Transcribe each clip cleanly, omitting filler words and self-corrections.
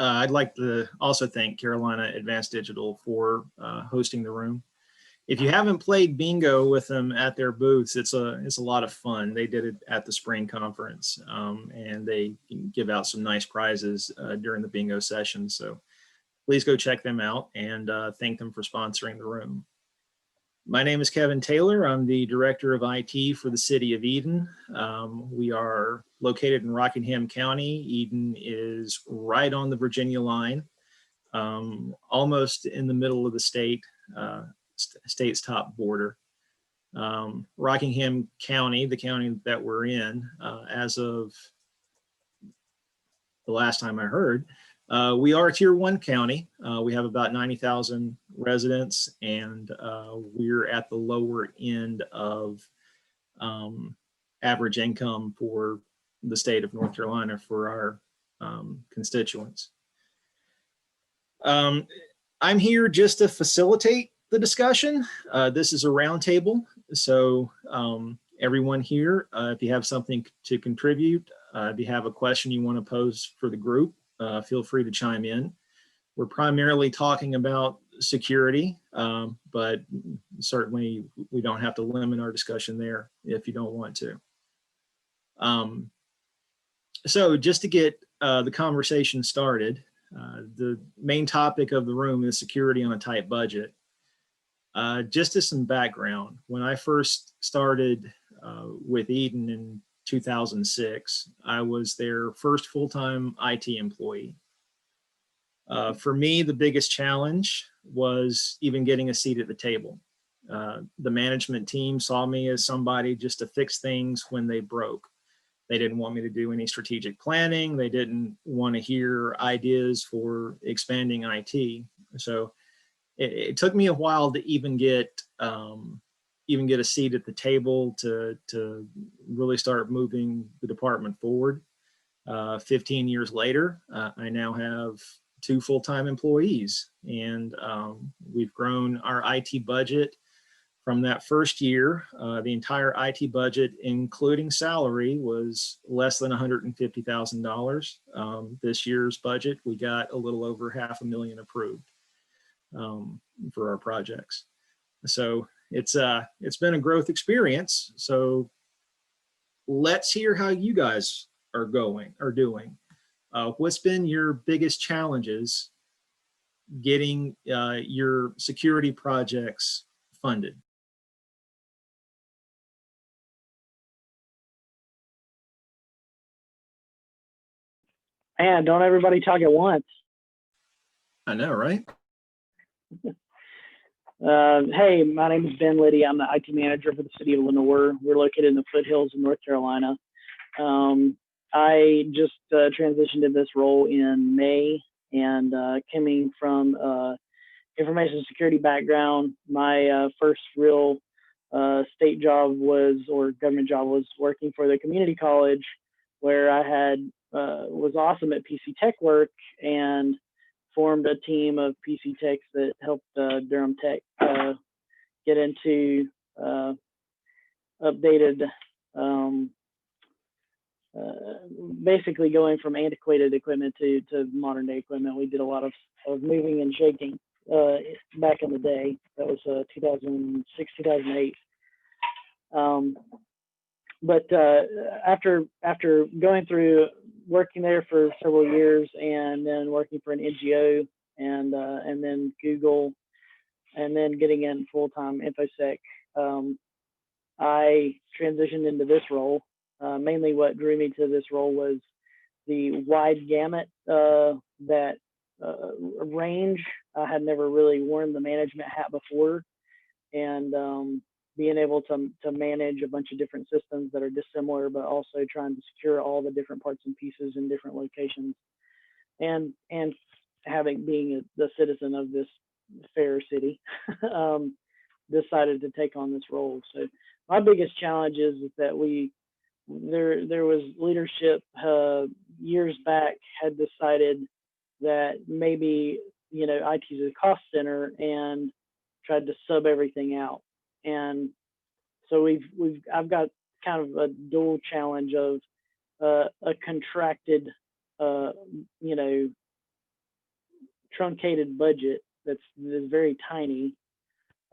I'd like to also thank Carolina Advanced Digital for hosting the room. If you haven't played bingo with them at their booths, it's a lot of fun. They did it at the spring conference, and they give out some nice prizes during the bingo session. So please go check them out, and thank them for sponsoring the room. My name is Kevin Taylor. I'm the Director of IT for the City of Eden. We are located in Rockingham County. Eden is right on the Virginia line, almost in the middle of the state, state's top border. Rockingham County, the county that we're in, as of the last time I heard, we are a Tier 1 county. We have about 90,000 residents, and we're at the lower end of average income for the state of North Carolina for our constituents. I'm here just to facilitate the discussion. This is a roundtable, so everyone here, if you have something to contribute, if you have a question you want to pose for the group, feel free to chime in. We're primarily talking about security, but certainly we don't have to limit our discussion there if you don't want to. So just to get the conversation started, the main topic of the room is security on a tight budget. Just as some background, when I first started with Eden in 2006, I was their first full-time IT employee. For me, the biggest challenge was even getting a seat at the table. The management team saw me as somebody just to fix things when they broke. They didn't want me to do any strategic planning. They didn't want to hear ideas for expanding IT. So it took me a while to even get a seat at the table to really start moving the department forward. 15 years later, I now have 2 full-time employees, and we've grown our IT budget from that first year. The entire IT budget, including salary, was less than $150,000. This year's budget, we got a little over $500,000 approved for our projects. So it's been a growth experience. So let's hear how you guys are doing. What's been your biggest challenges getting your security projects funded? Man, don't everybody talk at once. I know, right? Hey, my name is Ben Liddy. I'm the IT manager for the city of Lenoir. We're located in the foothills of North Carolina. I just transitioned in this role in May, and coming from information security background, my first real state job or government job was working for the community college, where I was awesome at PC tech work and formed a team of PC techs that helped Durham Tech get into updated, basically going from antiquated equipment to modern day equipment. We did a lot of moving and shaking back in the day. That was 2006, 2008. But after going through working there for several years, and then working for an NGO, and then Google, and then getting in full-time InfoSec, I transitioned into this role. Mainly what drew me to this role was the wide gamut range. I had never really worn the management hat before, and being able to manage a bunch of different systems that are dissimilar, but also trying to secure all the different parts and pieces in different locations, and being the citizen of this fair city, decided to take on this role. So my biggest challenge is that there was leadership years back had decided that maybe IT is a cost center, and tried to sub everything out. And so I've got kind of a dual challenge of a contracted truncated budget that's very tiny.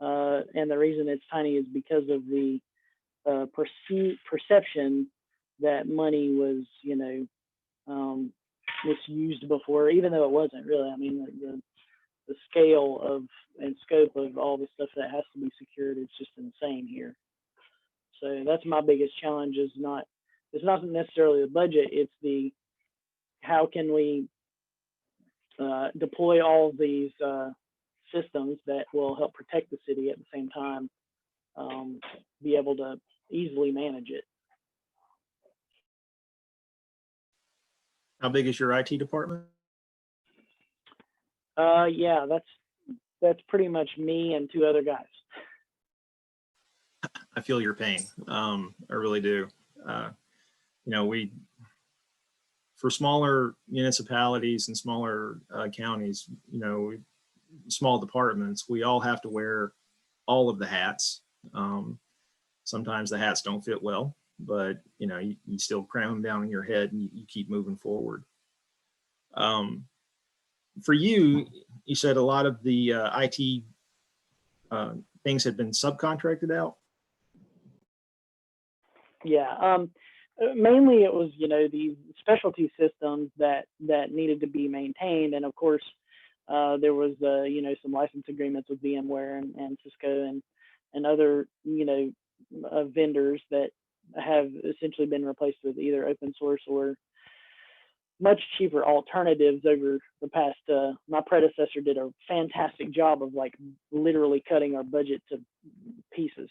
And the reason it's tiny is because of the perception that money was, misused before, even though it wasn't really. I mean, the scale of and scope of all the stuff that has to be secured is just insane here. So that's my biggest challenge. It's not necessarily the budget. It's the how can we deploy all of these systems that will help protect the city at the same time, be able to easily manage it. How big is your IT department? Yeah, that's pretty much me and 2 other guys. I feel your pain. I really do. For smaller municipalities and smaller counties, small departments, we all have to wear all of the hats. Sometimes the hats don't fit well, but you still cram them down in your head and you keep moving forward. For you, you said a lot of the IT things had been subcontracted out. Yeah, mainly it was these specialty systems that needed to be maintained, and of course there was some license agreements with VMware and Cisco and other vendors that have essentially been replaced with either open source or much cheaper alternatives over the past. My predecessor did a fantastic job of literally cutting our budget to pieces.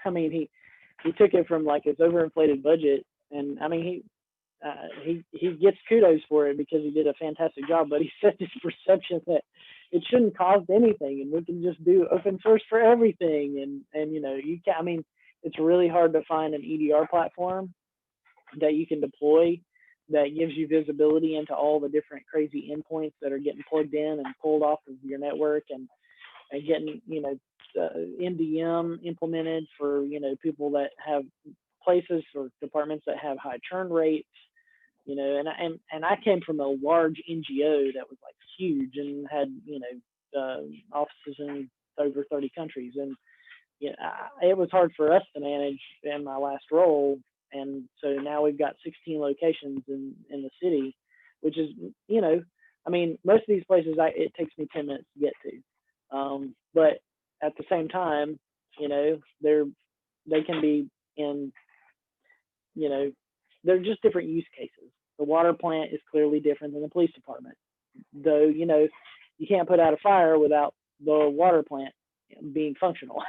I mean, he took it from his overinflated budget, and I mean he gets kudos for it because he did a fantastic job, but he set this perception that it shouldn't cost anything and we can just do open source for everything, and you can. I mean, it's really hard to find an EDR platform that you can deploy that gives you visibility into all the different crazy endpoints that are getting plugged in and pulled off of your network, and getting MDM implemented for people that have places or departments that have high churn rates. And I came from a large NGO that was huge and had offices in over 30 countries, and it was hard for us to manage in my last role. And so now we've got 16 locations in the city, which is, I mean, most of these places it takes me 10 minutes to get to. But at the same time, they can be in, they're just different use cases. The water plant is clearly different than the police department, though, you can't put out a fire without the water plant being functional.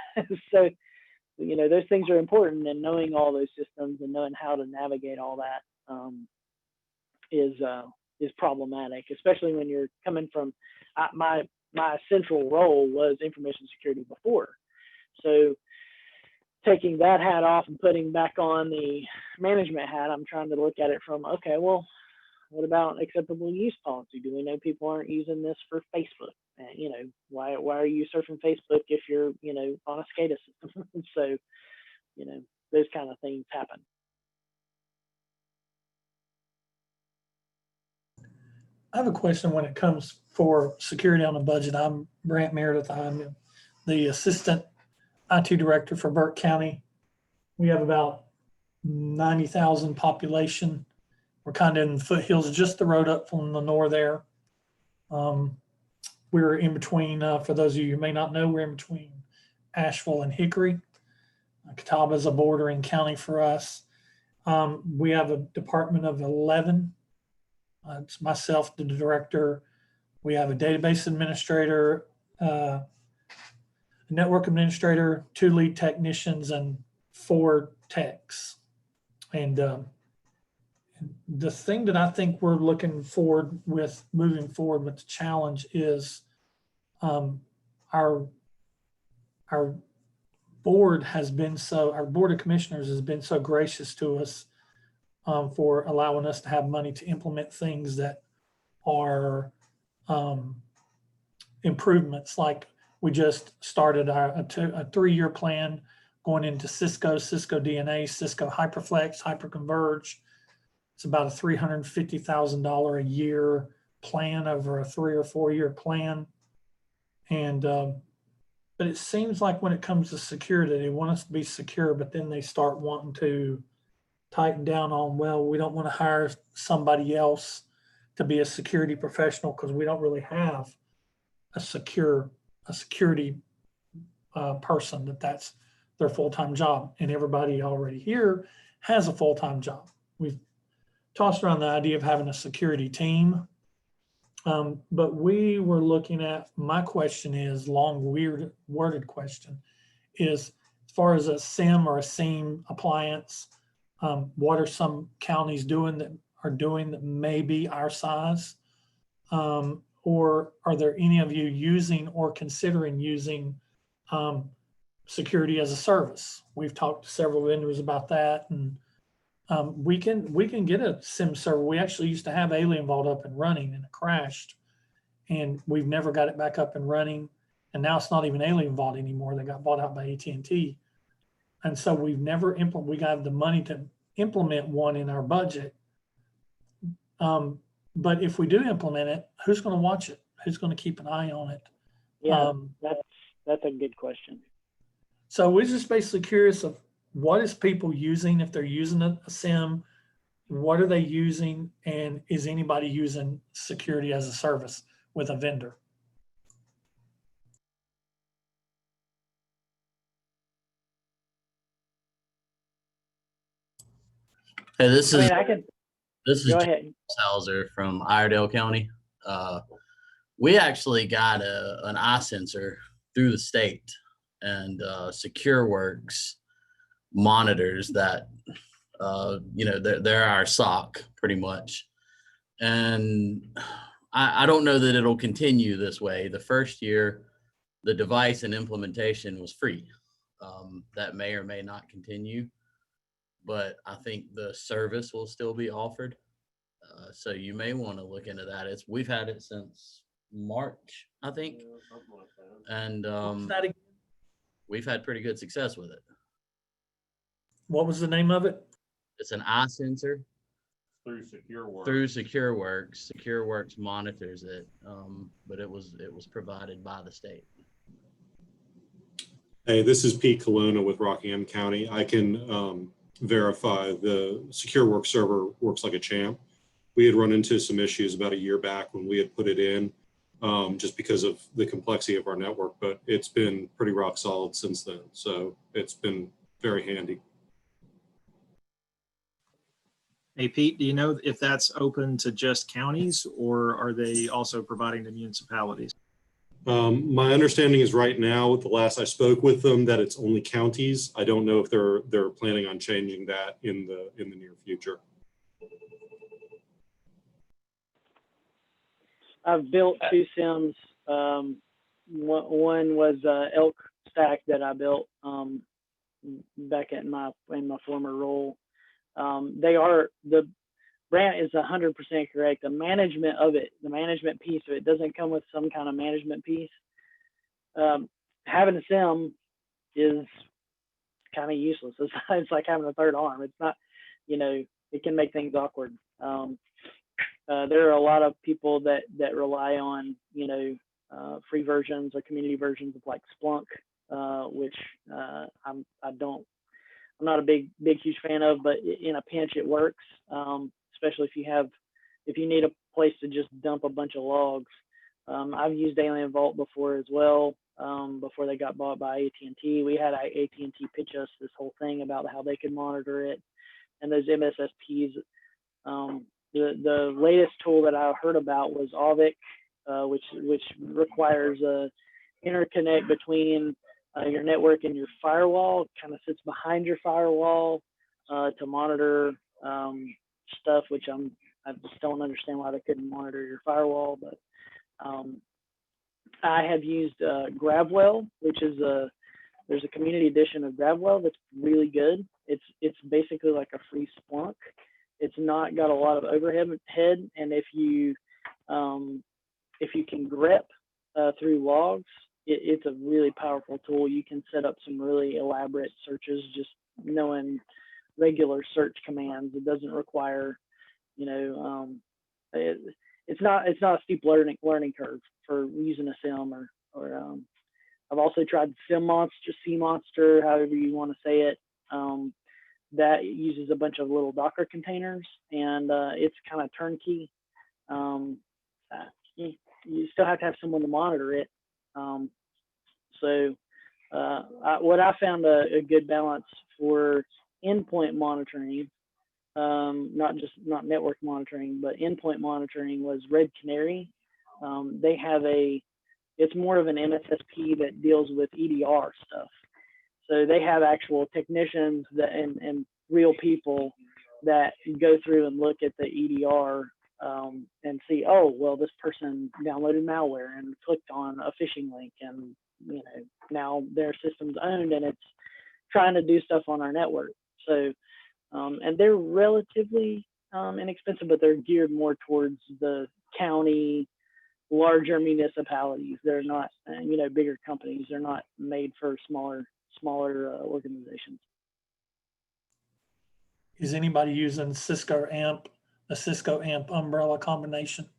So, those things are important, and knowing all those systems and knowing how to navigate all that is problematic, especially when you're coming from my central role was information security before. So taking that hat off and putting back on the management hat, I'm trying to look at it from, okay, well, what about acceptable use policy? Do we know people aren't using this for Facebook? Why are you surfing Facebook if you're, on a SCADA system? So, those kind of things happen. I have a question when it comes for security on the budget. I'm Brant Meredith. I'm the assistant IT director for Burke County. We have about 90,000 population. We're kind of in the foothills, just the road up from the north there. We're in between, for those of you who may not know, we're in between Asheville and Hickory. Catawba is a bordering county for us. We have a department of 11. It's myself, the director. We have a database administrator, a network administrator, 2 lead technicians, and 4 techs. And the thing that I think we're looking forward with moving forward with the challenge is our board our board of commissioners has been so gracious to us for allowing us to have money to implement things that are improvements. Like we just started a 3-year plan going into Cisco DNA, Cisco HyperFlex, HyperConverge. It's about a $350,000 a year plan over a 3 or 4 year plan. And, but it seems like when it comes to security, they want us to be secure, but then they start wanting to tighten down on, well, we don't want to hire somebody else to be a security professional because we don't really have a security person that's their full-time job. And everybody already here has a full-time job. We've tossed around the idea of having a security team. But we were looking at, my question is, long, weird worded question, is as far as a SIM or a SIEM appliance, what are some counties doing that may be our size? Or are there any of you using or considering using security as a service? We've talked to several vendors about that, and we can get a SIM server. We actually used to have Alien Vault up and running, and it crashed, and we've never got it back up and running. And now it's not even Alien Vault anymore. They got bought out by AT&T, and so we've never implemented. We got the money to implement one in our budget. But if we do implement it, who's going to watch it? Who's going to keep an eye on it? Yeah, that's a good question. So we're just basically curious of what is people using, if they're using a SIM, what are they using, and is anybody using security as a service with a vendor? Hey, this is Go ahead. Hauser from Iredell County. We actually got an eye sensor through the state, and SecureWorks monitors that. They're our SOC pretty much, and I don't know that it'll continue this way. The first year, the device and implementation was free. That may or may not continue, but I think the service will still be offered. So you may want to look into that. We've had it since March, I think, and we've had pretty good success with it. What was the name of it? It's an eye sensor through SecureWorks. Through SecureWorks. SecureWorks monitors it, but it was provided by the state. Hey, this is Pete Colonna with Rockingham County. I can verify the SecureWorks server works like a champ. We had run into some issues about a year back when we had put it in, just because of the complexity of our network, but it's been pretty rock solid since then. So it's been very handy. Hey, Pete, do you know if that's open to just counties, or are they also providing to municipalities? My understanding is right now, the last I spoke with them, that it's only counties. I don't know if they're planning on changing that in the near future. I've built 2 SIMs. One was Elk Stack that I built back in my former role. The Brant is 100% correct. The management of it, the management piece of it, doesn't come with some kind of management piece. Having a SIM is kind of useless. It's like having a third arm. It's not, it can make things awkward. There are a lot of people that rely on, free versions or community versions of like Splunk, which I'm not a big huge fan of, but in a pinch it works, especially if you need a place to just dump a bunch of logs. I've used Alien Vault before as well, before they got bought by AT&T. We had AT&T pitch us this whole thing about how they could monitor it, and those MSSPs. The latest tool that I heard about was Auvik, which requires a interconnect between your network and your firewall. Kind of sits behind your firewall to monitor stuff, which I just don't understand why they couldn't monitor your firewall. But I have used GravWell, which is there's a community edition of GravWell that's really good. It's basically like a free Splunk. It's not got a lot of overhead, and if you can grep through logs, it's a really powerful tool. You can set up some really elaborate searches just knowing regular search commands. It doesn't require, it's not a steep learning curve for using a SIM or I've also tried SIM Monster, Sea Monster, however you want to say it. That uses a bunch of little Docker containers, and it's kind of turnkey. You still have to have someone to monitor it. What I found a good balance for endpoint monitoring, not network monitoring, but endpoint monitoring, was Red Canary. They have it's more of an MSSP that deals with EDR stuff. So they have actual technicians and real people that go through and look at the EDR and see, oh, well, this person downloaded malware and clicked on a phishing link, and now their system's owned and it's trying to do stuff on our network. So, and they're relatively inexpensive, but they're geared more towards the county, larger municipalities. They're not, bigger companies. They're not made for smaller organizations. Is anybody using Cisco AMP, a Cisco AMP umbrella combination?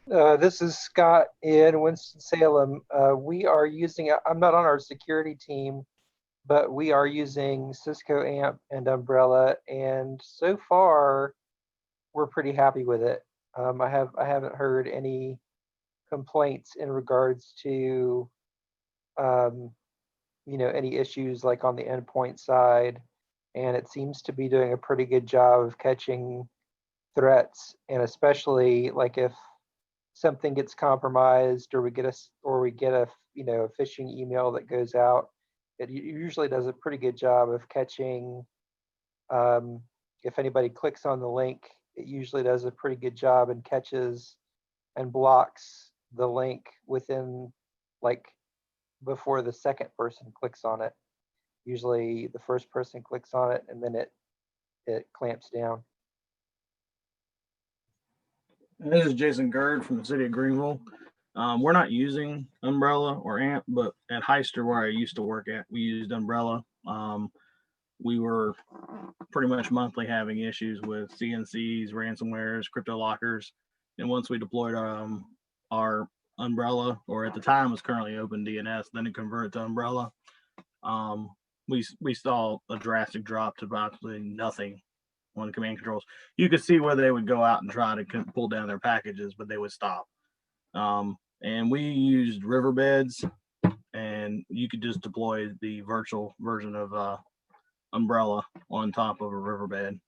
This is Scott in Winston-Salem. We are using, I'm not on our security team, but we are using Cisco AMP and Umbrella, and so far we're pretty happy with it. I haven't heard any complaints in regards to any issues like on the endpoint side, and it seems to be doing a pretty good job of catching threats, and especially like if something gets compromised or we get a phishing email that goes out, it usually does a pretty good job of catching. If anybody clicks on the link, it usually does a pretty good job and catches and blocks the link within, like, before the second person clicks on it. Usually the first person clicks on it and then it clamps down. This is Jason Gerd from the city of Greenville. We're not using Umbrella or AMP, but at Heister, where I used to work at, we used Umbrella. We were pretty much monthly having issues with CNCs, ransomwares, crypto lockers. And once we deployed our Umbrella, or at the time was currently OpenDNS, then it converted to Umbrella, we saw a drastic drop to absolutely nothing on the command controls. You could see where they would go out and try to pull down their packages, but they would stop. And we used Riverbeds, and you could just deploy the virtual version of Umbrella on top of a Riverbed.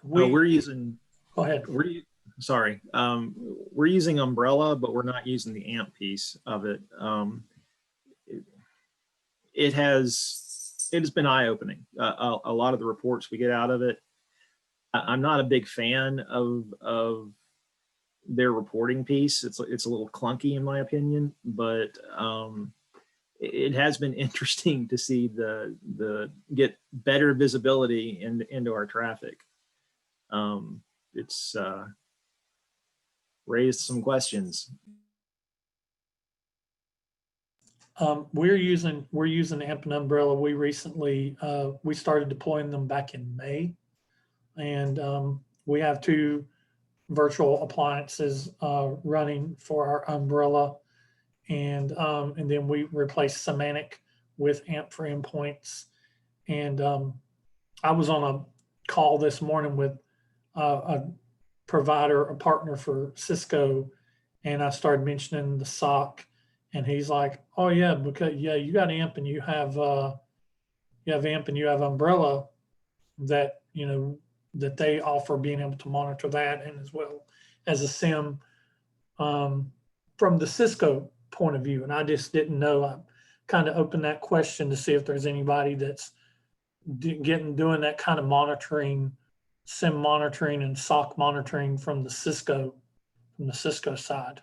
We're using. Go ahead. Sorry. We're using Umbrella, but we're not using the AMP piece of it. It has been eye-opening. A lot of the reports we get out of it, I'm not a big fan of their reporting piece. It's a little clunky in my opinion, but it has been interesting to see the get better visibility into our traffic. It's raised some questions. We're using AMP and Umbrella. We recently we started deploying them back in May, and we have 2 virtual appliances running for our Umbrella, and then we replaced Semantic with AMP for endpoints. And I was on a call this morning with a provider, a partner for Cisco, and I started mentioning the SOC. And he's like, "Oh yeah, because you got AMP and you have AMP and you have Umbrella that that they offer being able to monitor that, and as well as a SIM from the Cisco point of view." And I just didn't know. I kind of opened that question to see if there's anybody that's doing that kind of monitoring, SIM monitoring and SOC monitoring from the Cisco side.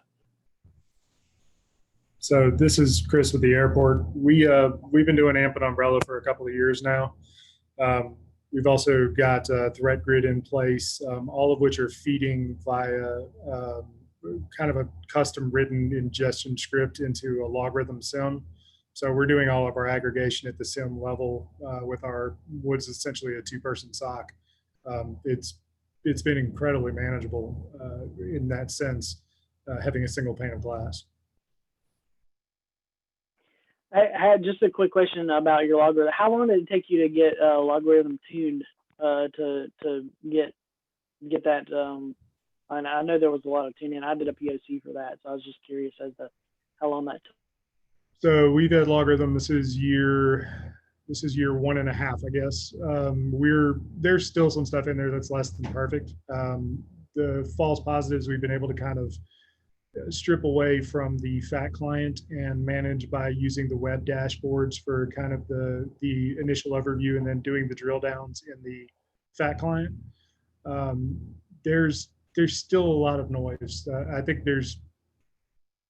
So this is Chris with the airport. We've been doing AMP and Umbrella for a couple of years now. We've also got a threat grid in place, all of which are feeding via kind of a custom written ingestion script into a logarithm SIM. So we're doing all of our aggregation at the SIM level with what's essentially a 2-person SOC. It's been incredibly manageable in that sense, having a single pane of glass. I had just a quick question about your logarithm. How long did it take you to get a logarithm tuned to get that? And I know there was a lot of tuning. I did a POC for that, so I was just curious as to how long that took. So we've had logarithm. This is year 1.5, I guess. There's still some stuff in there that's less than perfect. The false positives we've been able to kind of strip away from the FAT client and manage by using the web dashboards for kind of the initial overview and then doing the drill downs in the FAT client. There's still a lot of noise. I think there's,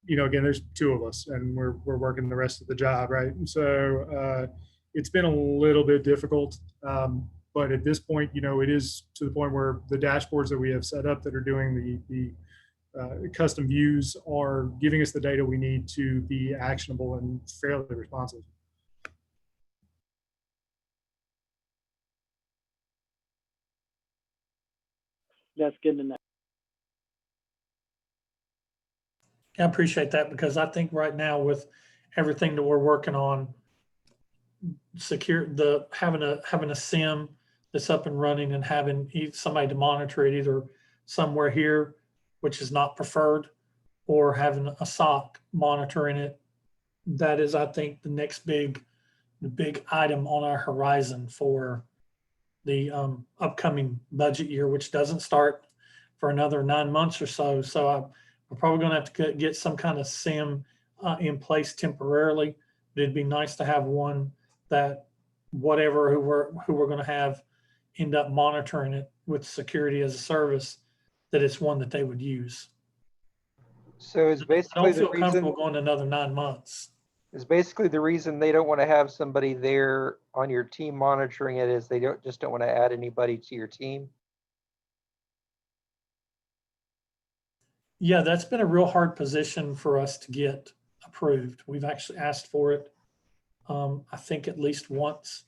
again, there's two of us and we're working the rest of the job, right? So it's been a little bit difficult. But at this point, it is to the point where the dashboards that we have set up that are doing the custom views are giving us the data we need to be actionable and fairly responsive. That's good to know. I appreciate that, because I think right now with everything that we're working on, having a SIM that's up and running and having somebody to monitor it either somewhere here, which is not preferred, or having a SOC monitoring it. That is, I think, the next big item on our horizon for the upcoming budget year, which doesn't start for another 9 months or so. So we're probably going to have to get some kind of SIM in place temporarily. But it'd be nice to have one that who we're going to have end up monitoring it with security as a service, that it's one that they would use. So is I basically don't feel comfortable going another 9 months. Is basically the reason they don't want to have somebody there on your team monitoring it is they don't want to add anybody to your team? Yeah, that's been a real hard position for us to get approved. We've actually asked for it, I think at least once.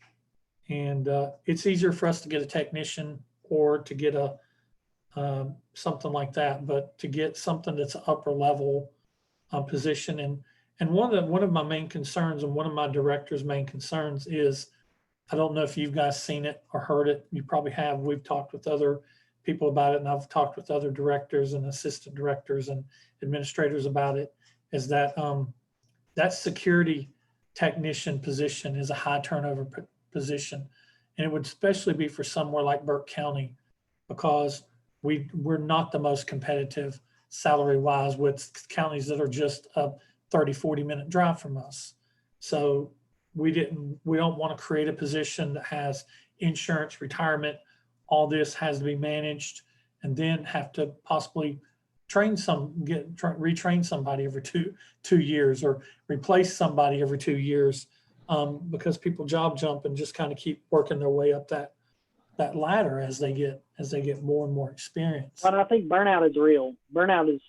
And it's easier for us to get a technician or to get something like that, but to get something that's an upper level position. And one of my main concerns, and one of my director's main concerns, is, I don't know if you guys seen it or heard it. You probably have. We've talked with other people about it, and I've talked with other directors and assistant directors and administrators about it, is that that security technician position is a high turnover position. And it would especially be for somewhere like Burke County, because we're not the most competitive salary wise with counties that are just a 30-40 minute drive from us. So we don't want to create a position that has insurance, retirement, all this has to be managed, and then have to possibly retrain somebody every two years, or replace somebody every 2 years, because people job jump and just kind of keep working their way up that ladder as they get more and more experience. But I think burnout is real. Burnout is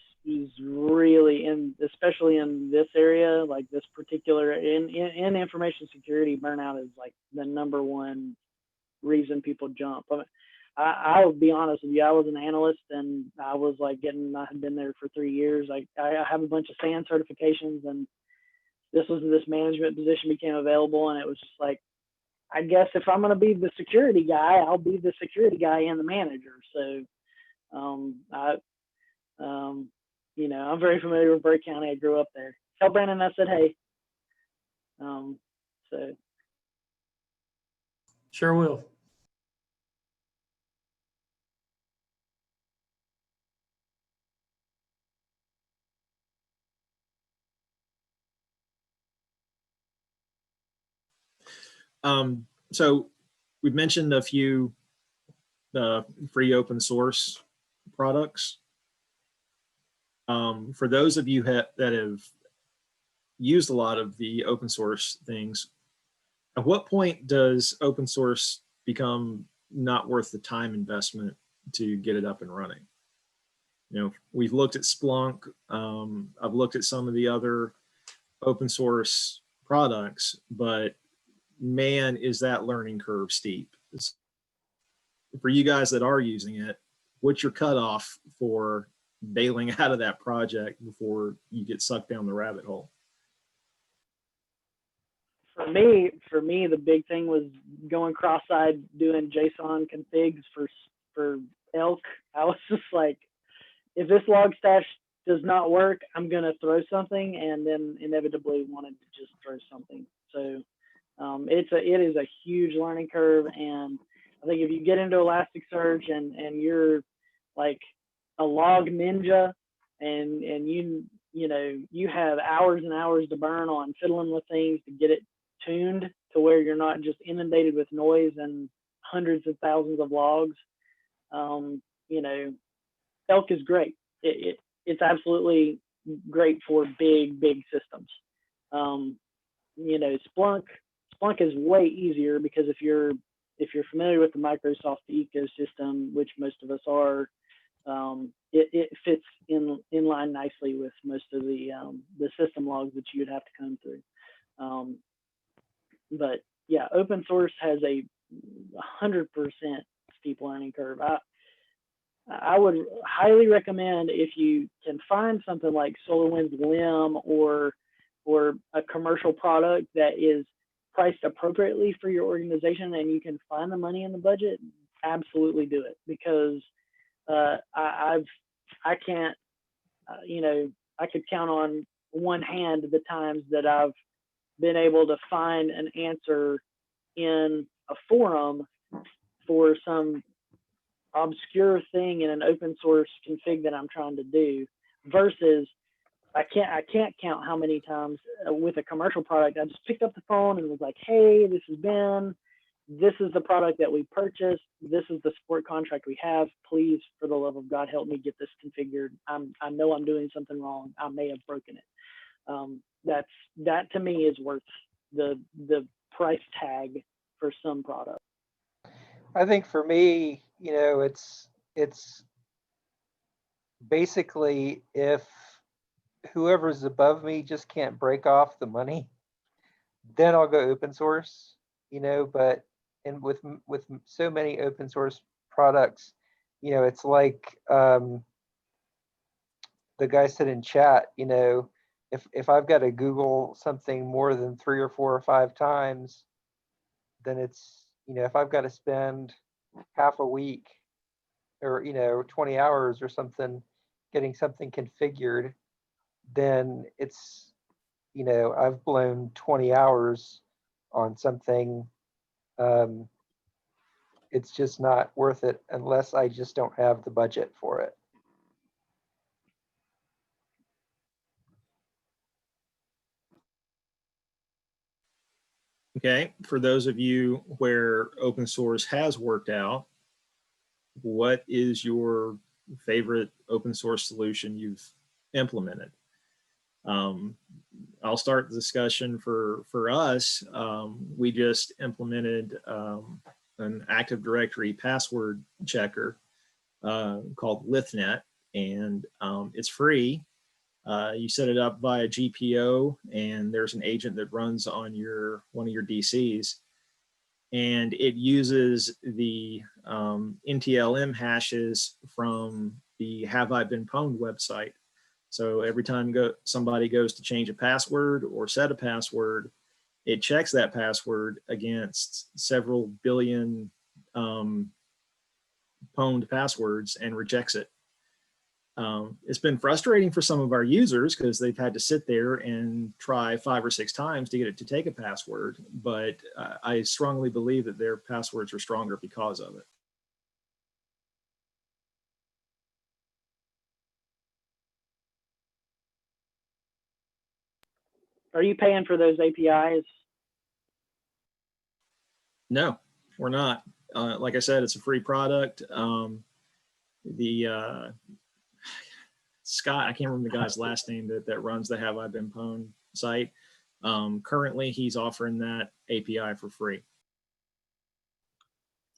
really, especially in this area, like this particular in information security, burnout is like the number one reason people jump. I mean, I'll be honest with you. I was an analyst, and I had been there for 3 years. I have a bunch of SAN certifications, and this management position became available, and it was just like, I guess if I'm going to be the security guy, I'll be the security guy and the manager. So, I'm very familiar with Burke County. I grew up there. Tell Brandon I said hey. So. Sure will. So we've mentioned a few free open source products. For those of you that have used a lot of the open source things, at what point does open source become not worth the time investment to get it up and running? We've looked at Splunk. I've looked at some of the other open source products, but man, is that learning curve steep. for you guys that are using it, what's your cutoff for bailing out of that project before you get sucked down the rabbit hole? For me, the big thing was going cross-eyed doing JSON configs for elk. I was just like, if this log stash does not work, I'm gonna throw something, and then inevitably wanted to just throw something. So it is a huge learning curve, and I think if you get into Elasticsearch and you're like a log ninja, and you know you have hours and hours to burn on fiddling with things to get it tuned to where you're not just inundated with noise and hundreds of thousands of logs. You know, elk is great. It's absolutely great for big systems. You know, Splunk is way easier because if you're familiar with the Microsoft ecosystem, which most of us are, it fits in line nicely with most of the system logs that you would have to come through. But yeah, open source has a 100% steep learning curve. I would highly recommend, if you can find something like SolarWinds LIM or a commercial product that is priced appropriately for your organization and you can find the money in the budget, absolutely do it, because I can't, you know, I could count on one hand the times that I've been able to find an answer in a forum for some obscure thing in an open source config that I'm trying to do, versus I can't count how many times with a commercial product I just picked up the phone and was like, hey, this is Ben, this is the product that we purchased, this is the support contract we have, please, for the love of God, help me get this configured. I know I'm doing something wrong, I may have broken it. That to me is worth the price tag for some product. I think for me, you know, it's basically if whoever's above me just can't break off the money, then I'll go open source, you know. But and with so many open source products, you know, it's like the guy said in chat, you know, if I've got to Google something more than 3 or 4 or 5 times, then it's, you know, if I've got to spend half a week or, you know, 20 hours or something getting something configured, then it's, you know, I've blown 20 hours on something. It's just not worth it unless I just don't have the budget for it. Okay, for those of you where open source has worked out, what is your favorite open source solution you've implemented? I'll start the discussion for us. We just implemented an Active Directory password checker called Lithnet, and it's free. You set it up via GPO, and there's an agent that runs on one of your DCs, and it uses the NTLM hashes from the Have I Been Pwned website. So every time somebody goes to change a password or set a password, it checks that password against several billion pwned passwords and rejects it. It's been frustrating for some of our users because they've had to sit there and try 5 or 6 times to get it to take a password, but I strongly believe that their passwords are stronger because of it. Are you paying for those APIs? No, we're not. Like I said, it's a free product. Scott, I can't remember the guy's last name that runs the Have I Been Pwned site. Currently, he's offering that API for free.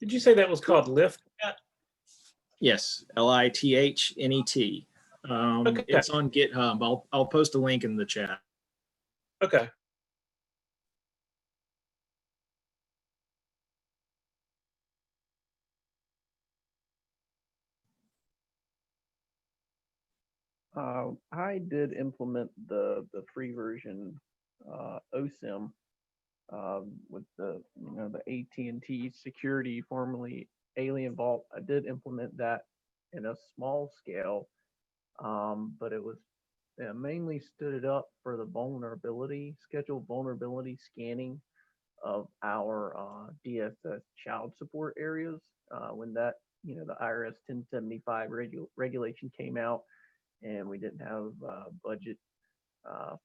Did you say that was called Lift? Yes, Litthnet. Okay. It's on GitHub. I'll post a link in the chat. Okay. I did implement the free version OSIM with the the AT&T security, formerly Alien Vault. I did implement that in a small scale, but it was mainly stood it up for the scheduled vulnerability scanning of our DSS child support areas when that the IRS 1075 regulation came out, and we didn't have budget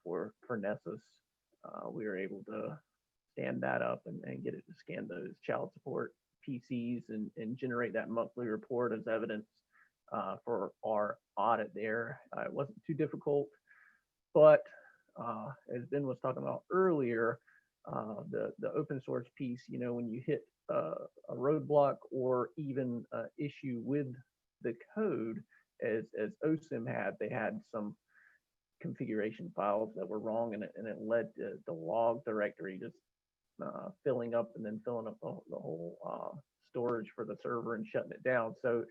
for Nessus. We were able to stand that up and get it to scan those child support PCs and generate that monthly report as evidence for our audit there. It wasn't too difficult, but as Ben was talking about earlier, the open source piece, when you hit a roadblock or even issue with the code, as OSIM had, they had some configuration files that were wrong, and it led to the log directory just filling up and then filling up the whole storage for the server and shutting it down. So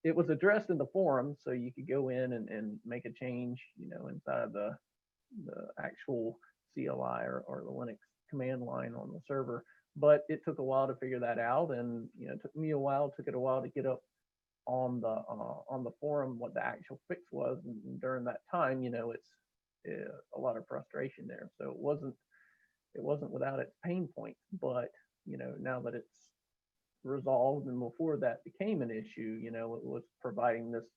it was addressed in the forum, so you could go in and make a change, inside the actual CLI or the Linux command line on the server. But it took a while to figure that out, and it took me a while. Took it a while to get up on the forum what the actual fix was, and during that time, it's a lot of frustration there. So it wasn't without its pain points, but now that it's resolved, and before that became an issue, it was providing this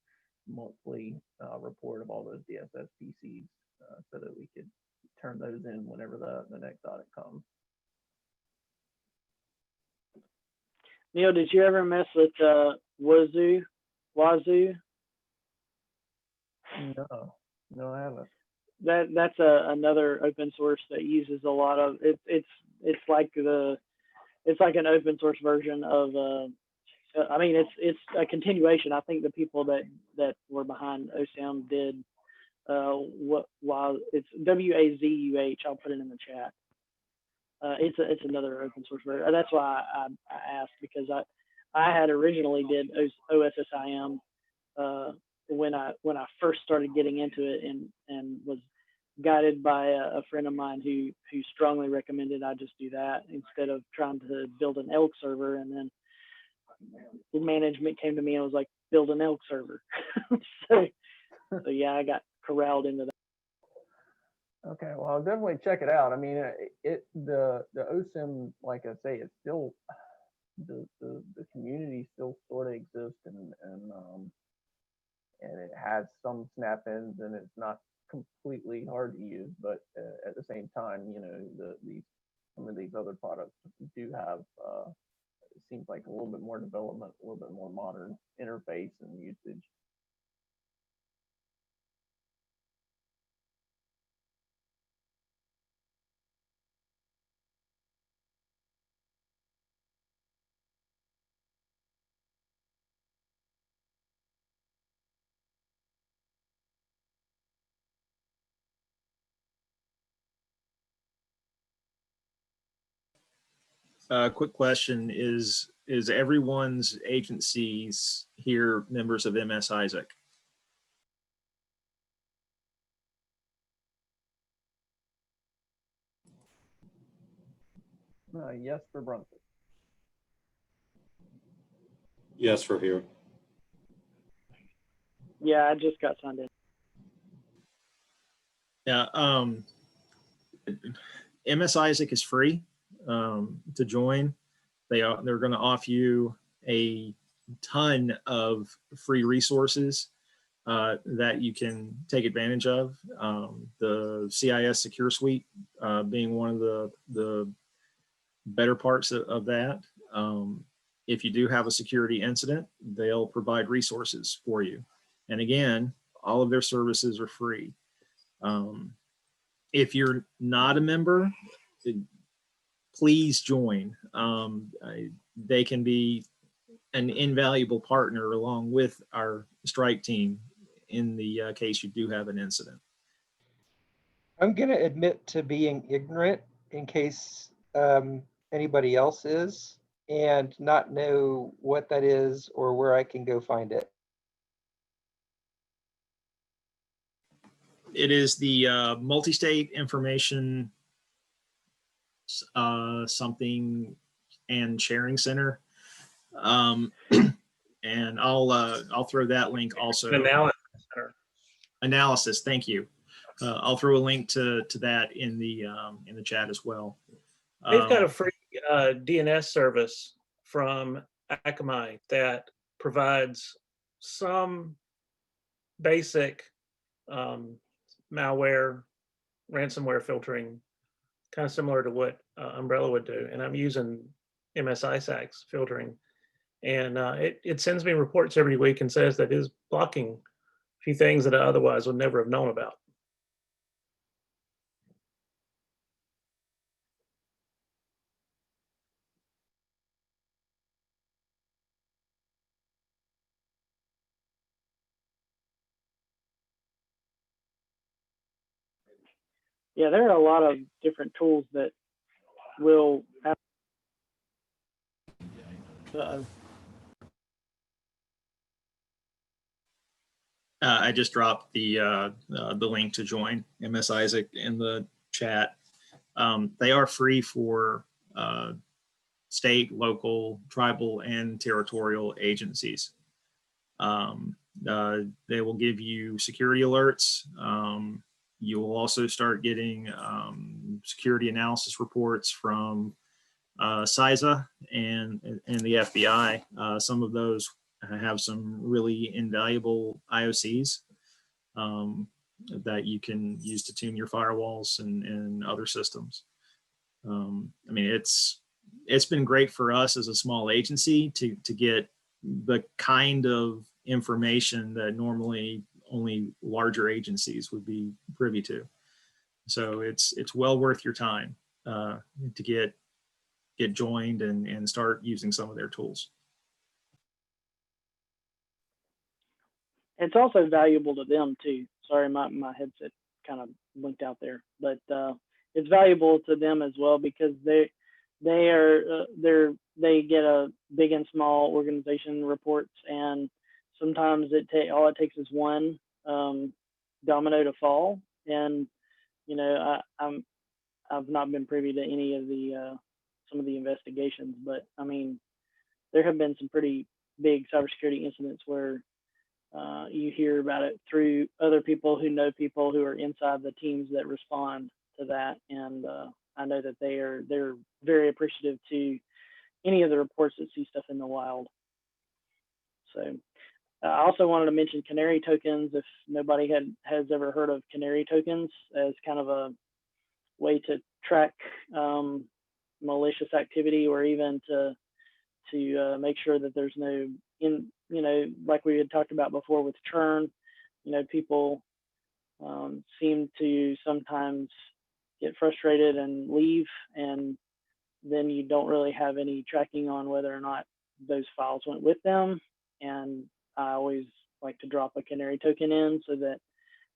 monthly report of all those DSS PCs so that we could turn those in whenever the next audit comes. Neil, did you ever mess with Wazoo? No, I haven't. That's another open source that uses a lot of it. It's like an open source version of it's a continuation. I think the people that were behind OSIM did it's WAZUH. I'll put it in the chat. It's another open source version. That's why I asked, because I had originally did OSSIM when I first started getting into it, and was guided by a friend of mine who strongly recommended I just do that instead of trying to build an ELK server. And then the management came to me and was like, build an ELK server. so yeah, I got corralled into that. Okay, well, I'll definitely check it out. I mean, the OSIM, like I say, it's still the community still sort of exists, and it has some snap-ins, and it's not completely hard to use, but at the same time, some of these other products do have it seems like a little bit more development, a little bit more modern interface and usage. Quick question: Is everyone's agencies here members of MS Isaac? Yes, for Brunswick. Yes, for here. Yeah, I just got signed in. Yeah, MS Isaac is free to join. They're going to offer you a ton of free resources that you can take advantage of. The CIS Secure Suite being one of the better parts of that. If you do have a security incident, they'll provide resources for you. And again, all of their services are free. If you're not a member, please join. They can be an invaluable partner along with our strike team in the case you do have an incident. I'm going to admit to being ignorant in case anybody else is, and not know what that is or where I can go find it. It is the multi-state information something and sharing center. And I'll throw that link also. Analysis center. Analysis, thank you. I'll throw a link to that in the chat as well. They've got a free DNS service from Akamai that provides some basic malware, ransomware filtering, kind of similar to what Umbrella would do. And I'm using MSISAC's filtering. And it sends me reports every week and says that it is blocking a few things that I otherwise would never have known about. Yeah, there are a lot of different tools that will have. I just dropped the link to join MS Isaac in the chat. They are free for state, local, tribal, and territorial agencies. They will give you security alerts. You will also start getting security analysis reports from CISA and the FBI. Some of those have some really invaluable IOCs that you can use to tune your firewalls and other systems. I mean, it's been great for us as a small agency to get the kind of information that normally only larger agencies would be privy to. So it's well worth your time to get joined and start using some of their tools. It's also valuable to them too. Sorry, my headset kind of blinked out there, but it's valuable to them as well because they get a big and small organization reports, and sometimes all it takes is one domino to fall. And you know, I've not been privy to any of the some of the investigations, but I mean, there have been some pretty big cybersecurity incidents where you hear about it through other people who know people who are inside the teams that respond to that, and I know that they're very appreciative to any of the reports that see stuff in the wild. So I also wanted to mention Canary Tokens. If nobody has ever heard of Canary Tokens as kind of a way to track malicious activity, or even to make sure that there's no, like we had talked about before with churn, people seem to sometimes get frustrated and leave, and then you don't really have any tracking on whether or not those files went with them. And I always like to drop a Canary token in so that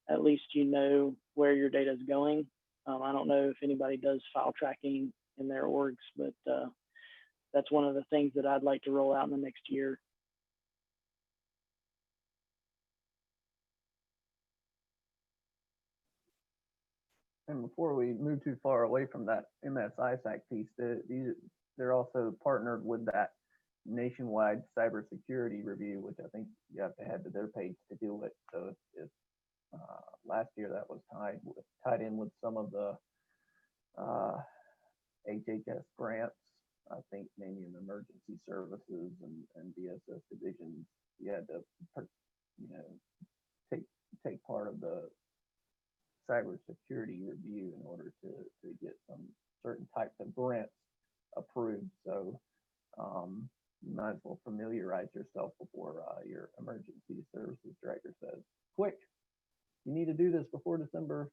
at least you know where your data is going. I don't know if anybody does file tracking in their orgs, but that's one of the things that I'd like to roll out in the next year. And before we move too far away from that MS-ISAC piece, they're also partnered with that nationwide cybersecurity review, which I think you have to head to their page to do it. So it's last year that was tied in with some of the HHS grants. I think maybe in emergency services and DSS divisions, you had to, take part of the cybersecurity review in order to get some certain types of grants approved. So you might as well familiarize yourself before your emergency services director says, quick, you need to do this before December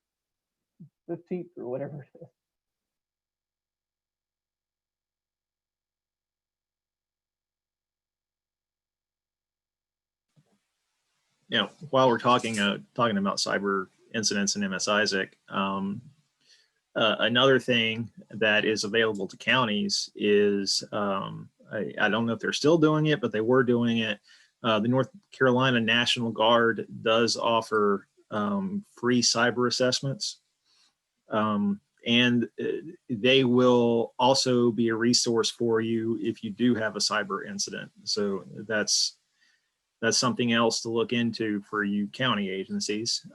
15th or whatever it is. While we're talking about cyber incidents in MS Isaac, another thing that is available to counties is, I don't know if they're still doing it, but they were doing it. The North Carolina National Guard does offer free cyber assessments. And they will also be a resource for you if you do have a cyber incident. So that's something else to look into for you county agencies.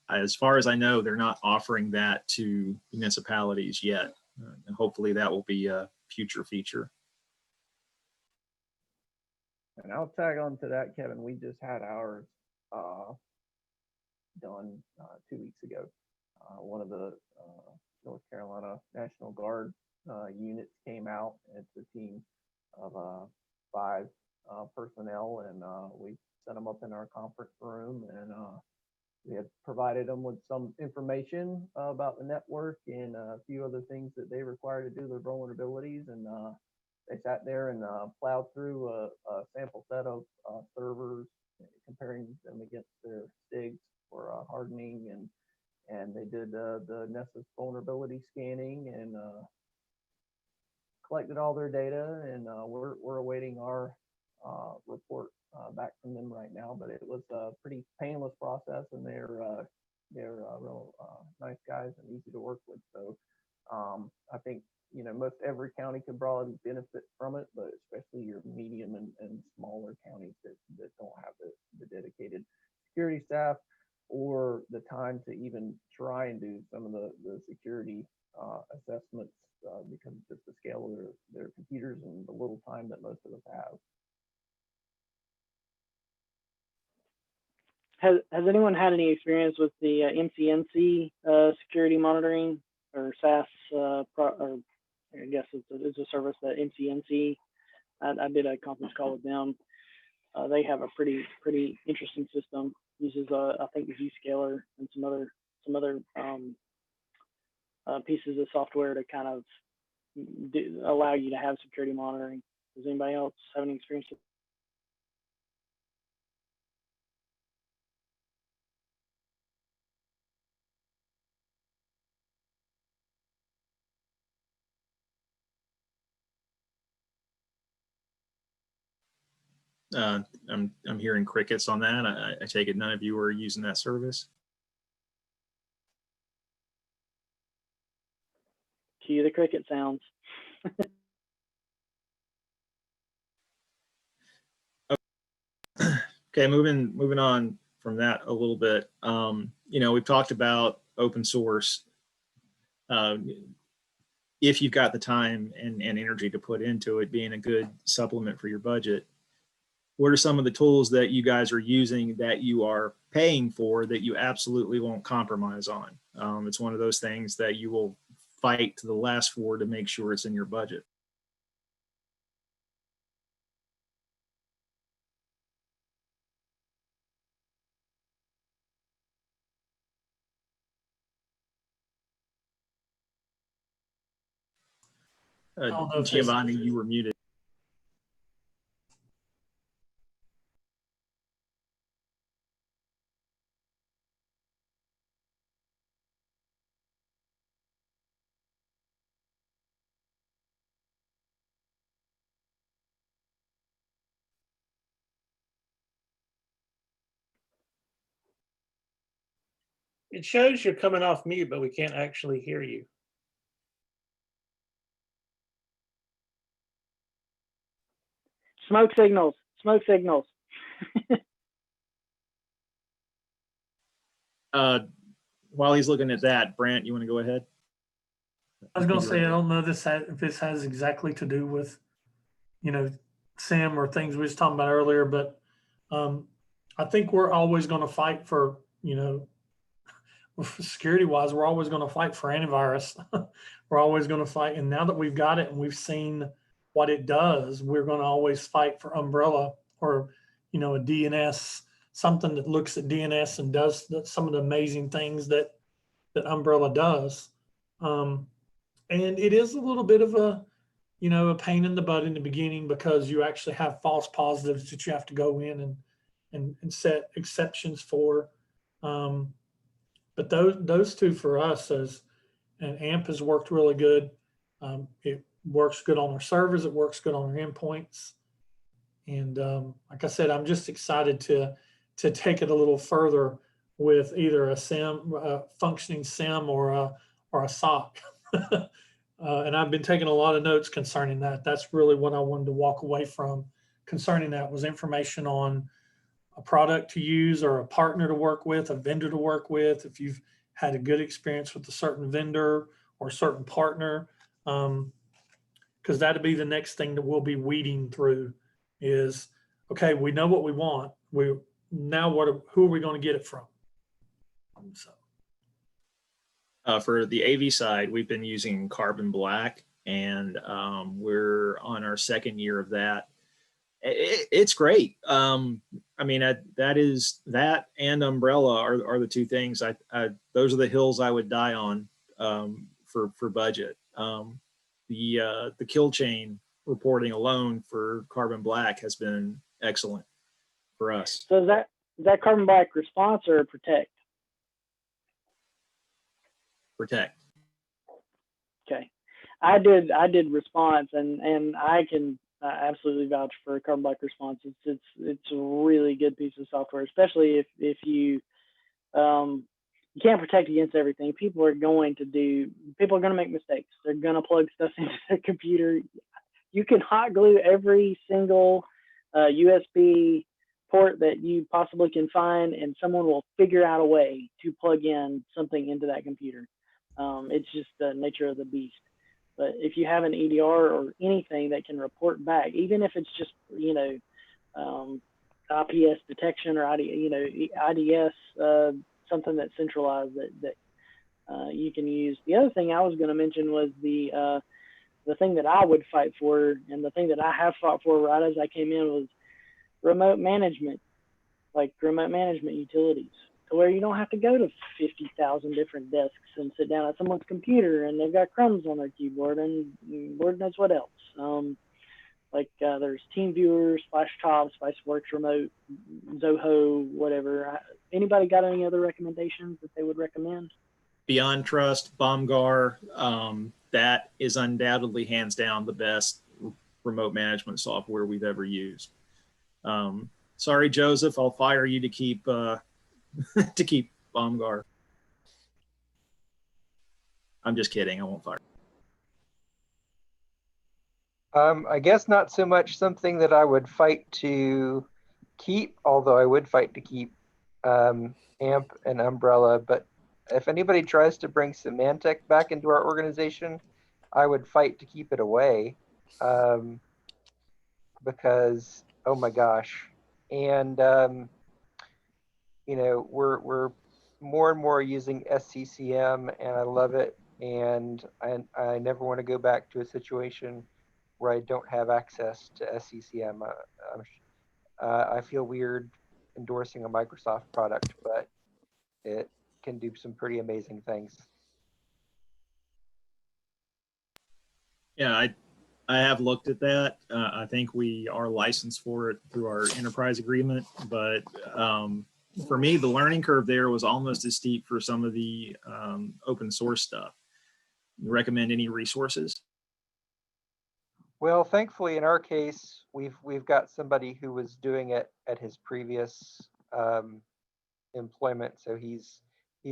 As far as I know, they're not offering that to municipalities yet. And hopefully that will be a future feature. And I'll tag on to that, Kevin. We just had ours done 2 weeks ago. One of the North Carolina National Guard units came out. It's a team of 5 personnel, and we set them up in our conference room, and we had provided them with some information about the network and a few other things that they require to do their vulnerabilities, and they sat there and plowed through a sample set of servers, comparing them against their SIGs for hardening, and they did the Nessus vulnerability scanning and collected all their data, and we're awaiting our report back from them right now. But it was a pretty painless process, and they're real nice guys and easy to work with. So I think most every county could probably benefit from it, but especially your medium and smaller counties that don't have the dedicated security staff or the time to even try and do some of the security assessments because of just the scale of their computers and the little time that most of us have. Has anyone had any experience with the MCNC security monitoring or SAS? Or I guess it's a service that MCNC. I did a conference call with them. They have a pretty interesting system. Uses I think the Zscaler and some other pieces of software to kind of allow you to have security monitoring. Does anybody else have any experience with? I'm hearing crickets on that. I take it none of you are using that service. Cue the cricket sounds. Okay, moving on from that a little bit. We've talked about open source. If you've got the time and energy to put into it, being a good supplement for your budget. What are some of the tools that you guys are using that you are paying for that you absolutely won't compromise on? It's one of those things that you will fight to the last for to make sure it's in your budget. Giovanni, you were muted. It shows you're coming off mute, but we can't actually hear you. Smoke signals. Smoke signals. While he's looking at that, Brant, you want to go ahead? I was going to say, I don't know if this has exactly to do with, SIM or things we was talking about earlier, but I think we're always going to fight for, security wise, we're always going to fight for antivirus. We're always going to fight. And now that we've got it and we've seen what it does, we're going to always fight for Umbrella or, a DNS, something that looks at DNS and does some of the amazing things that Umbrella does. And it is a little bit of a pain in the butt in the beginning because you actually have false positives that you have to go in and set exceptions for. But those two for us and AMP has worked really good. It works good on our servers. It works good on our endpoints. And like I said, I'm just excited to take it a little further with either a functioning SIM or a SOC. And I've been taking a lot of notes concerning that. That's really what I wanted to walk away from concerning that, was information on a product to use or a partner to work with, a vendor to work with. If you've had a good experience with a certain vendor or a certain partner, because that'd be the next thing that we'll be weeding through is, okay, we know what we want. Who are we going to get it from? So. For the AV side, we've been using Carbon Black, and we're on our second year of that. It's great. I mean, that and Umbrella are the two things. Those are the hills I would die on for budget. The kill chain reporting alone for Carbon Black has been excellent for us. So is that Carbon Black response or protect? Protect. Okay, I did response, and I can absolutely vouch for Carbon Black response. It's a really good piece of software, especially if you you can't protect against everything. People are going to make mistakes. They're going to plug stuff into their computer. You can hot glue every single USB port that you possibly can find, and someone will figure out a way to plug in something into that computer. It's just the nature of the beast. But if you have an EDR or anything that can report back, even if it's just, IPS detection or IDS, something that's centralized that you can use. The other thing I was going to mention was the thing that I would fight for, and the thing that I have fought for right as I came in, was remote management, like remote management utilities, to where you don't have to go to 50,000 different desks and sit down at someone's computer and they've got crumbs on their keyboard and Lord knows what else. There's TeamViewer, Splashtop, Spiceworks Remote, Zoho, whatever. Anybody got any other recommendations that they would recommend? Beyond Trust, Bomgar, that is undoubtedly hands down the best remote management software we've ever used. Sorry, Joseph, I'll fire you to keep to keep Bomgar. I'm just kidding. I won't fire. I guess not so much something that I would fight to keep, although I would fight to keep AMP and Umbrella. But if anybody tries to bring Symantec back into our organization, I would fight to keep it away, because, oh my gosh. And, we're more and more using SCCM, and I love it. And I never want to go back to a situation where I don't have access to SCCM. I feel weird endorsing a Microsoft product, but it can do some pretty amazing things. Yeah, I have looked at that. I think we are licensed for it through our enterprise agreement, but for me, the learning curve there was almost as steep for some of the open source stuff. You recommend any resources? Well, thankfully, in our case, we've got somebody who was doing it at his previous employment, so he's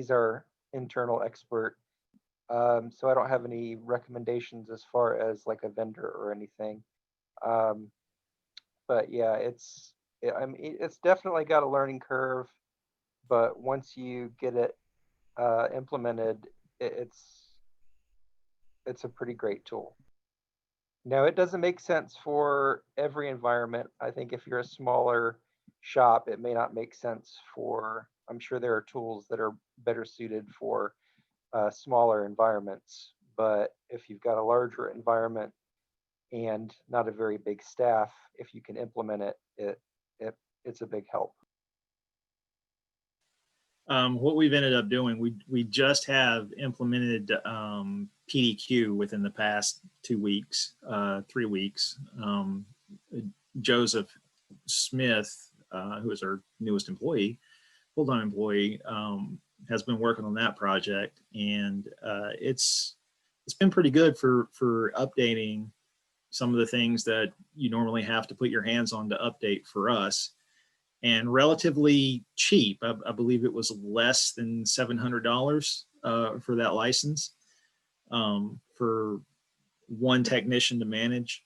our internal expert. So I don't have any recommendations as far as like a vendor or anything. But yeah, it's definitely got a learning curve, but once you get it implemented, it's a pretty great tool. Now, it doesn't make sense for every environment. I think if you're a smaller shop, it may not make sense for, I'm sure there are tools that are better suited for smaller environments. But if you've got a larger environment and not a very big staff, if you can implement it, it's a big help. What we've ended up doing, we just have implemented PDQ within the past 2 weeks, 3 weeks. Joseph Smith, who is our newest employee, full-time employee, has been working on that project, and it's been pretty good for updating some of the things that you normally have to put your hands on to update for us. and relatively cheap. I believe it was less than $700 for that license for one technician to manage.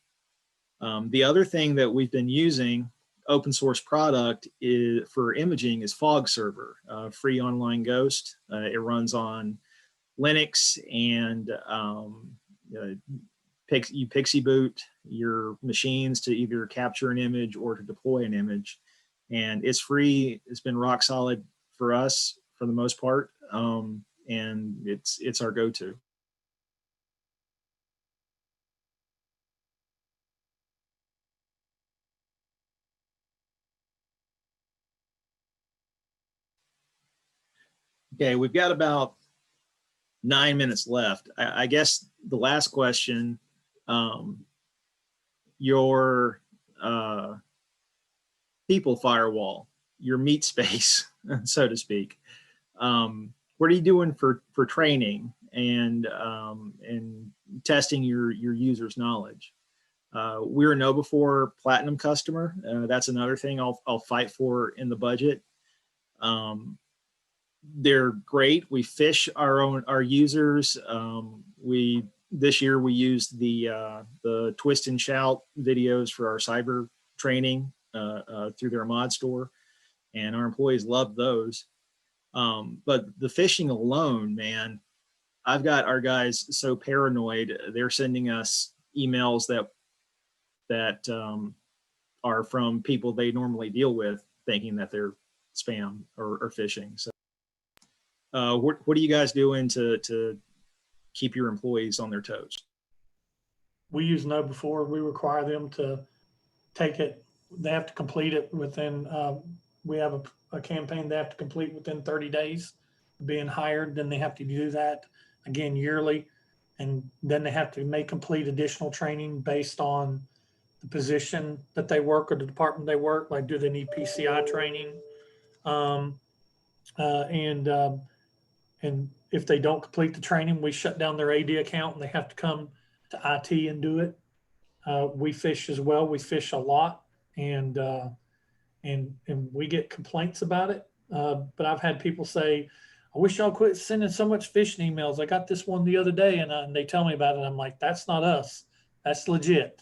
The other thing that we've been using, open source product is for imaging, is Fog Server, free online ghost. It runs on Linux, and you pixie boot your machines to either capture an image or to deploy an image, and it's free. It's been rock solid for us for the most part, and it's our go-to. Okay, we've got about 9 minutes left. I guess the last question, your people firewall, your meat space, so to speak. What are you doing for training and testing your users' knowledge? We're a KnowBe4 Platinum customer. That's another thing I'll fight for in the budget. They're great. We fish our users. This year we used the twist and shout videos for our cyber training through their mod store, and our employees loved those. But the phishing alone, man, I've got our guys so paranoid. They're sending us emails that are from people they normally deal with, thinking that they're spam or phishing. So what are you guys doing to keep your employees on their toes? We use KnowBe4. We require them to take it. They have to complete it within, we have a campaign they have to complete within 30 days of being hired. Then they have to do that again yearly. And then they have to complete additional training based on the position that they work or the department they work. Like, do they need PCI training? And if they don't complete the training, we shut down their AD account and they have to come to IT and do it. We fish as well. We fish a lot, and we get complaints about it. But I've had people say, I wish y'all quit sending so much phishing emails. I got this one the other day, and they tell me about it. I'm like, that's not us. That's legit.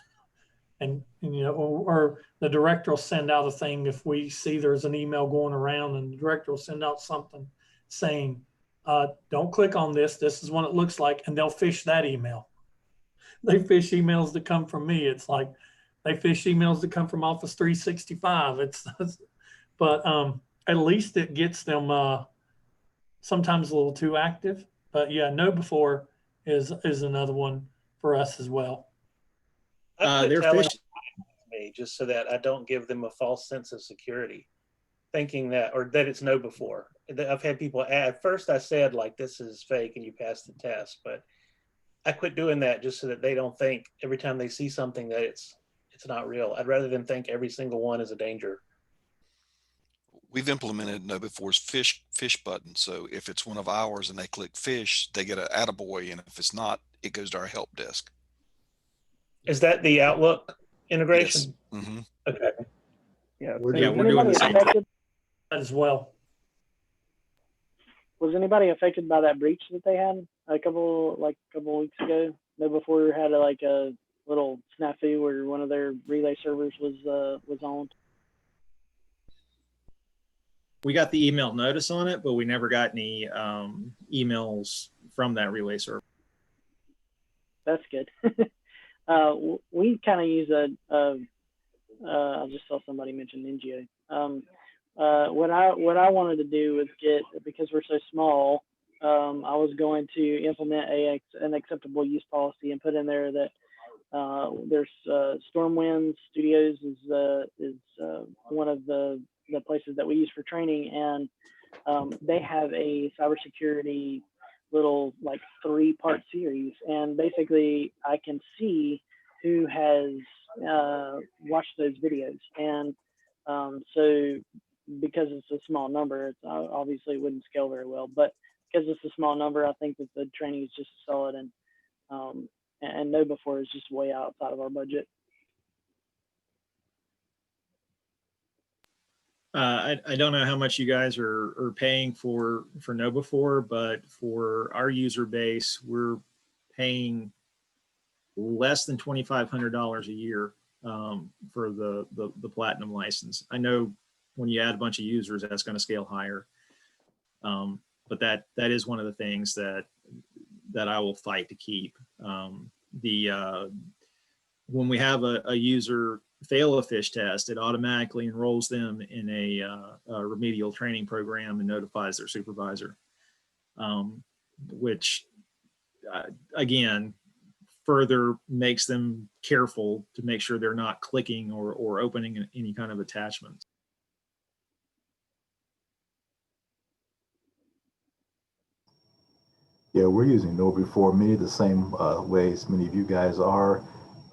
And you know, or the director will send out a thing if we see there's an email going around, and the director will send out something saying, don't click on this. This is what it looks like. And they'll fish that email. They fish emails that come from me. It's like they fish emails that come from Office 365. But at least it gets them sometimes a little too active. But yeah, KnowBe4 is another one for us as well. They're telling fishing me just so that I don't give them a false sense of security, thinking that it's KnowBe4. I've had people at first I said like, this is fake and you passed the test, but I quit doing that just so that they don't think every time they see something that it's not real. I'd rather them think every single one is a danger. We've implemented KnowBe4's fish button. So if it's one of ours and they click fish, they get an attaboy. And if it's not, it goes to our help desk. Is that the Outlook integration? Yes. Mm-hmm. Okay. Yeah, we're doing the same thing as well. Was anybody affected by that breach that they had a couple weeks ago? KnowBe4 had a little snafu where one of their relay servers was on. We got the email notice on it, but we never got any emails from that relay server. That's good. We kind of use I just saw somebody mention NGO. What I wanted to do was because we're so small, I was going to implement an acceptable use policy and put in there that there's Stormwind Studios is one of the places that we use for training, and they have a cybersecurity little 3-part series, and basically I can see who has watched those videos, and so because it's a small number, it's obviously wouldn't scale very well, but because it's a small number, I think that the training is just solid, and KnowBe4 is just way outside of our budget. I don't know how much you guys are paying for KnowBe4, but for our user base, we're paying less than $2,500 a year for the platinum license. I know when you add a bunch of users, that's going to scale higher. But that is one of the things that I will fight to keep. When we have a user fail a fish test, it automatically enrolls them in a remedial training program and notifies their supervisor, which again further makes them careful to make sure they're not clicking or opening any kind of attachments. Yeah, we're using KnowBe4 many of the same ways many of you guys are.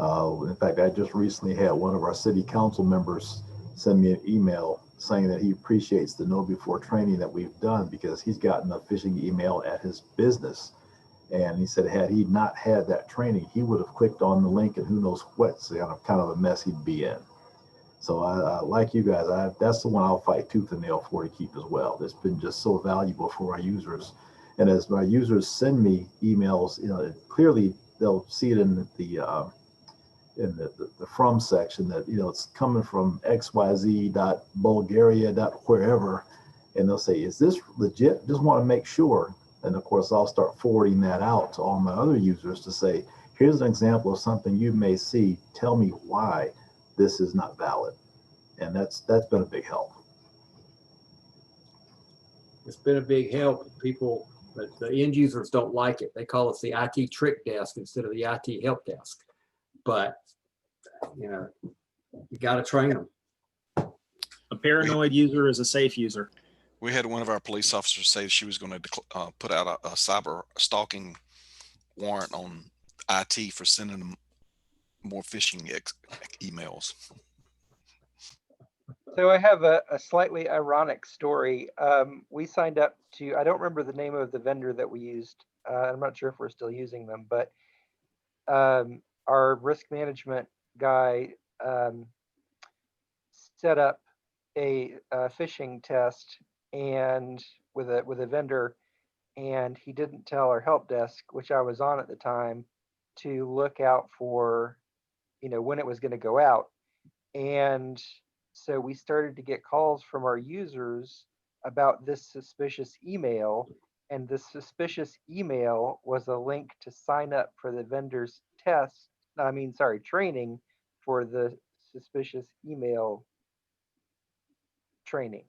In fact, I just recently had one of our city council members send me an email saying that he appreciates the KnowBe4 training that we've done because he's gotten a phishing email at his business. And he said, had he not had that training, he would have clicked on the link and who knows what kind of a mess he'd be in. So I like you guys, that's the one I'll fight tooth and nail for to keep as well. It's been just so valuable for our users. And as my users send me emails, clearly they'll see it in the from section that, it's coming from xyz.bulgaria.wherever. And they'll say, is this legit? Just want to make sure. And of course, I'll start forwarding that out to all my other users to say, here's an example of something you may see. Tell me why this is not valid. And that's been a big help. It's been a big help. People, but the end users don't like it. They call us the IT trick desk instead of the IT help desk. But, you got to train them. A paranoid user is a safe user. We had one of our police officers say she was going to put out a cyber stalking warrant on IT for sending them more phishing emails. So I have a slightly ironic story. We signed up to, I don't remember the name of the vendor that we used. I'm not sure if we're still using them, but our risk management guy set up a phishing test and with a vendor, and he didn't tell our help desk, which I was on at the time, to look out for, when it was going to go out. And so we started to get calls from our users about this suspicious email, and this suspicious email was a link to sign up for the vendor's training for the suspicious email training.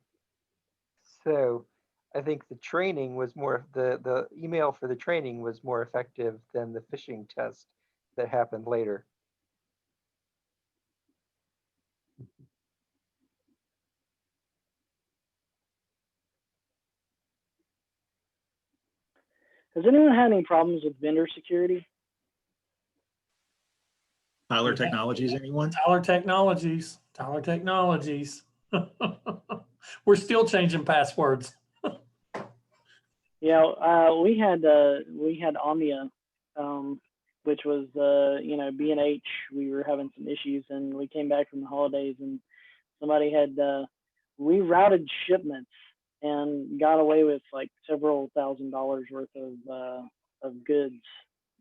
So I think the training was the email for the training was more effective than the phishing test that happened later. Has anyone had any problems with vendor security? Tyler Technologies, anyone? Tyler Technologies. We're still changing passwords. Yeah, we had Omnia, which was B&H. We were having some issues, and we came back from the holidays, and somebody had rerouted shipments and got away with like several $1,000s worth of goods.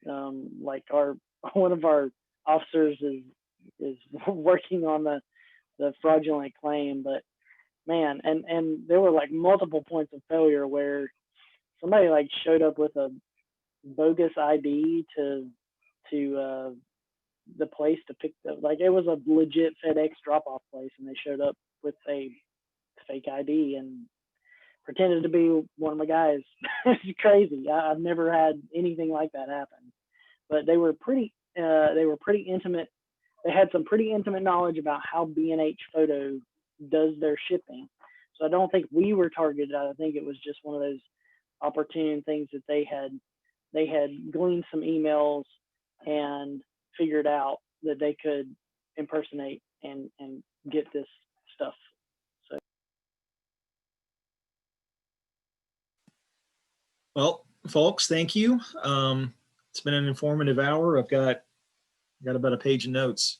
Like one of our officers is working on the fraudulent claim, but man, and there were like multiple points of failure where somebody like showed up with a bogus ID to the place to pick it was a legit FedEx drop-off place, and they showed up with a fake ID and pretended to be one of my guys. It's crazy. I've never had anything like that happen, but they were pretty intimate. They had some pretty intimate knowledge about how B&H Photo does their shipping. So I don't think we were targeted. I think it was just one of those opportune things that they had gleaned some emails and figured out that they could impersonate and get this stuff. So, well, folks, thank you. It's been an informative hour. I've got about a page of notes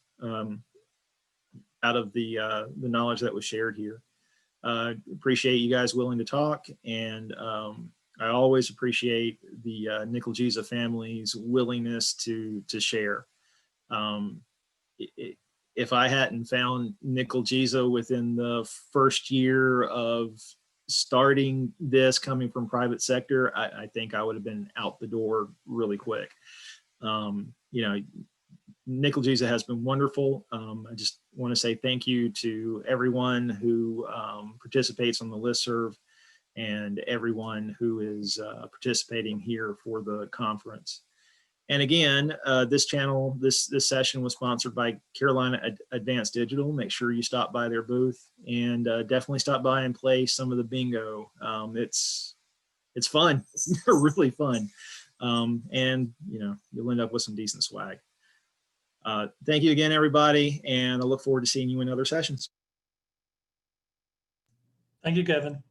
out of the knowledge that was shared here. Appreciate you guys willing to talk, and I always appreciate the NCLGISA family's willingness to share. If I hadn't found NCLGISA within the first year of starting this, coming from private sector, I think I would have been out the door really quick. You know, NCLGISA has been wonderful. I just want to say thank you to everyone who participates on the listserv and everyone who is participating here for the conference. And again, this channel, this session was sponsored by Carolina Advanced Digital. Make sure you stop by their booth, and definitely stop by and play some of the bingo. It's fun. It's really fun. And you know, you'll end up with some decent swag. Thank you again, everybody, and I look forward to seeing you in other sessions. Thank you, Kevin.